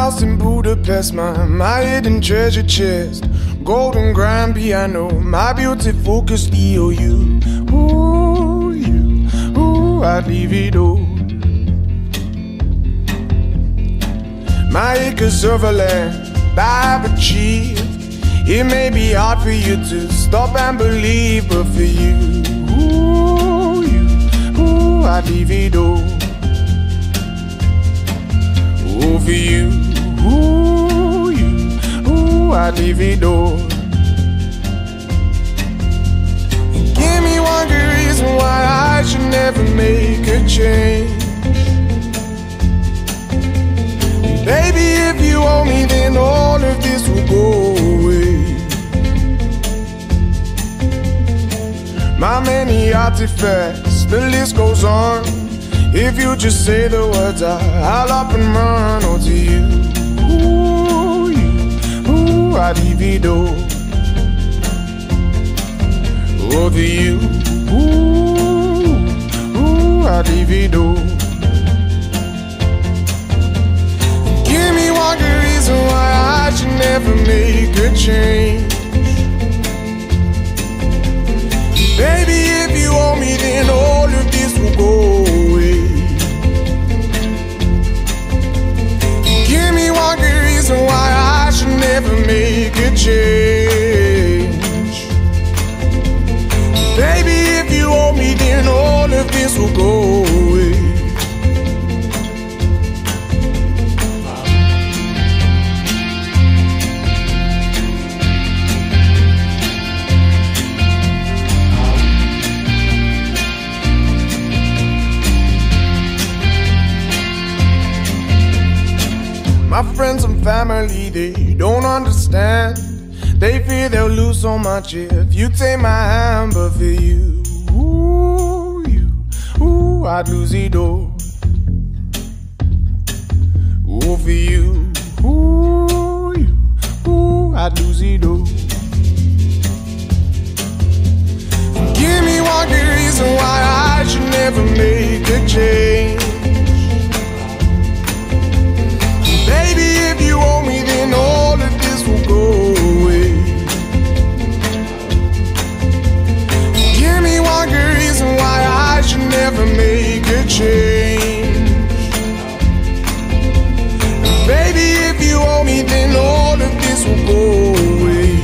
house in Budapest, my hidden treasure chest, golden grand piano, my beauty focus EOU. Ooh, you, ooh, I'd leave it all. My acres of land I've achieved. It may be hard for you to stop and believe, but for you, ooh, I'd leave it all. Ooh, for you, ooh, I'd leave it all. Give me one good reason why I should never make a change. Baby, if you owe me, then all of this will go away. My many artifacts, the list goes on. If you just say the words, I'll up and run. Oh, to you, ooh, I'd leave it all. Oh, to you, ooh, I'd leave it all. Give me one good reason why I should never make a change. Baby, if you owe me, then all of this will go away. Give me one good reason why I should never make a change. Baby, if you owe me, then all of this will go away. My friends and family, they don't understand. They fear they'll lose so much if you take my hand. But for you, ooh, I'd lose it all. Ooh, for you, ooh, I'd lose it all. Give me one good reason why I should never make a change. Baby, if you owe me, then all of this will go away. Give me one good reason why I should never make a change. Baby, if you owe me, then all of this will go away.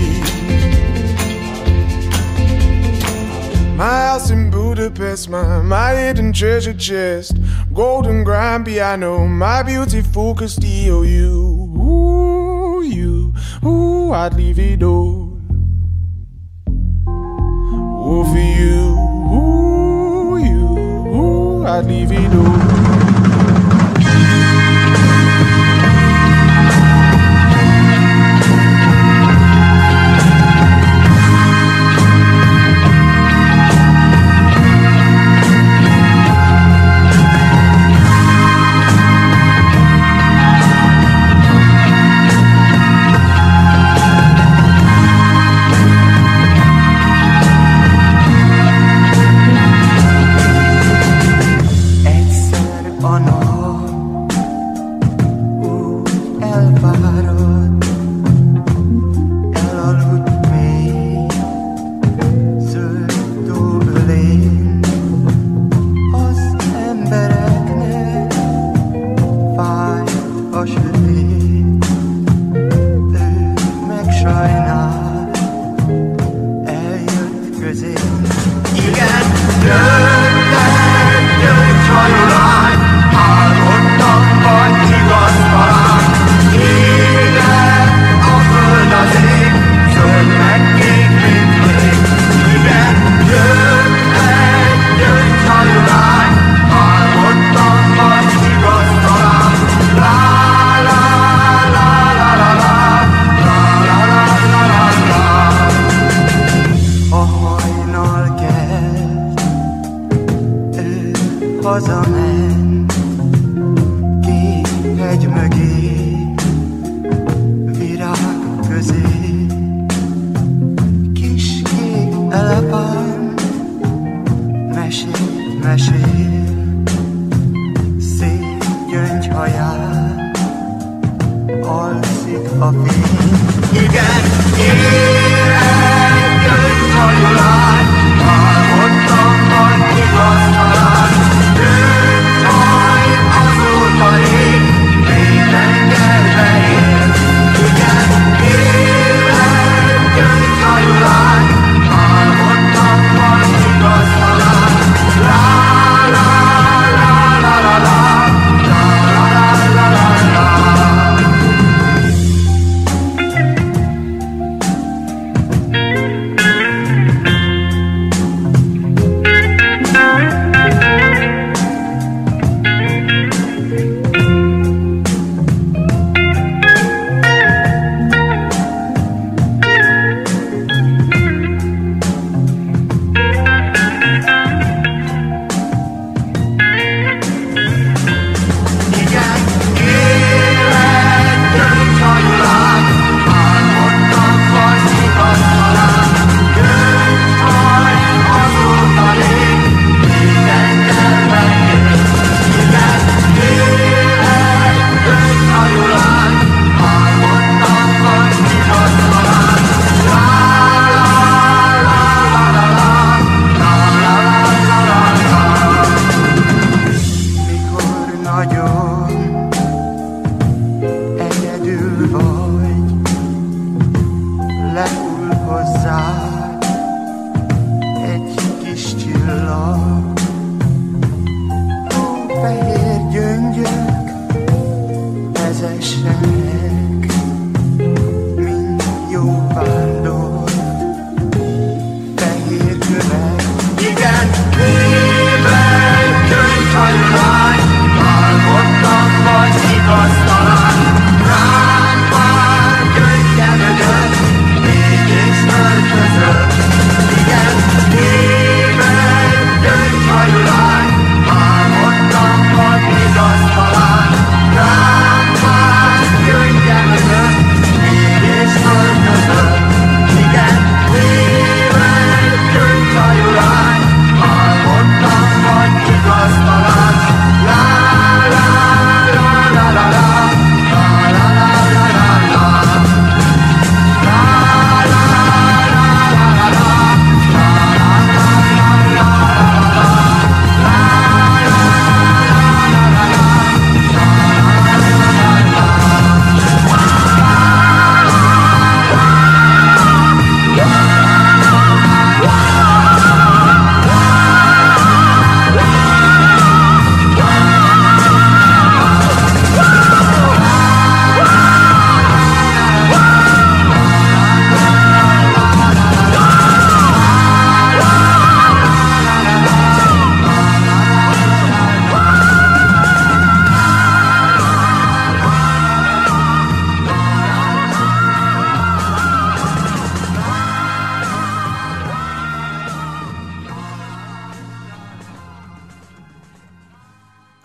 My house in Budapest, my hidden treasure chest, golden grand piano, my beauty focused EOU. Ooh, I'd leave it all. Ooh, for you, ooh, I'd leave it all. Egyszer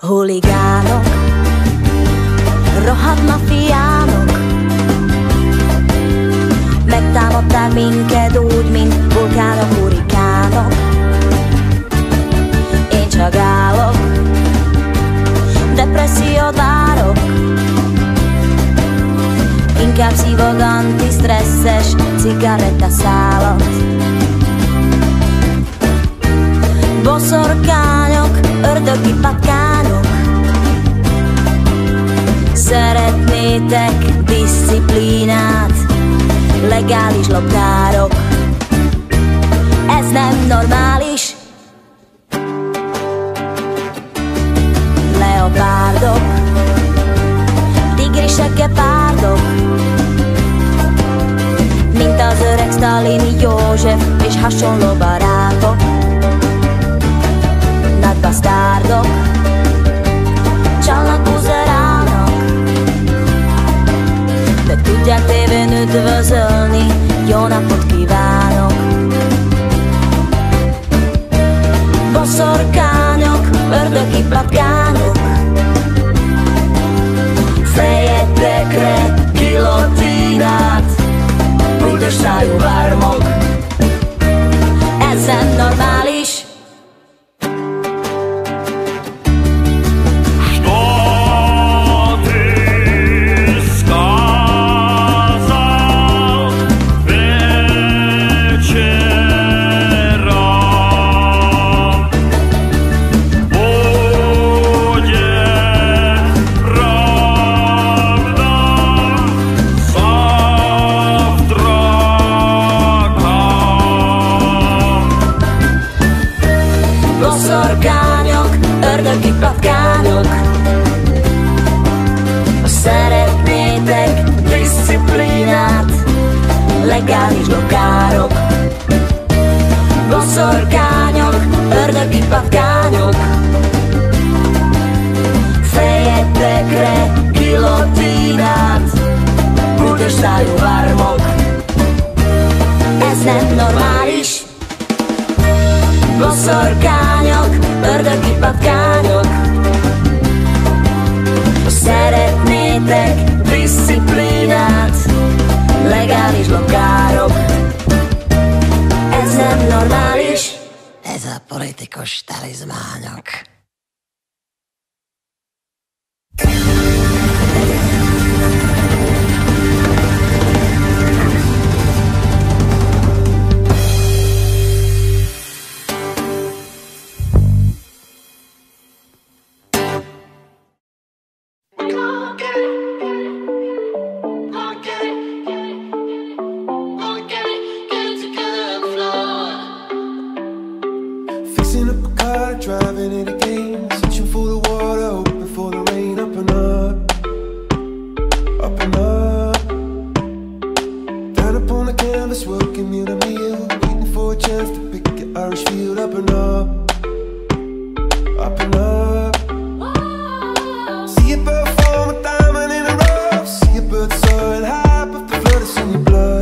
Huligánok, rohadt mafiánok, megtámadták minket úgy, mint vulkánok, hurikánok. Én csak állok, depressziót várok, inkább szívok antisztresszes cigarettaszálat. Boszorkányok, ördögi patkányok, szeretnétek diszciplínát, legális loptárok. Ez nem normális. Leopárdok, tigrisek, gepárdok, mint az öreg Sztálini József és hasonló barátok. Nagy basztárdok, csalnak, buzerálnak, de tudják tévén üdvözölni, jó napot kívánok. Boszorkányok, ördögi patkányok, fejetekre gilotínát, bújtos szájú vármok. Ez nem normális. legális dokárok, boszorkányok, ördögi patkányok, fejetekre gilotínát, bújtos szájú vármok. Ez nem normális. Boszorkányok, ördögi patkányok, szeretnétek diszciplínát, legális lokárok. Ez nem normális. Ez a politikus talizmányok. Fixing up a car, driving it again, searching for the water, hoping for the rain. Up and up, up and up. Down upon the canvas, working meal to meal, waiting for a chance to pick your Irish field. Up and up, up and up. See a bird form a diamond in a rough, see a bird soaring high, but the flood is in your blood.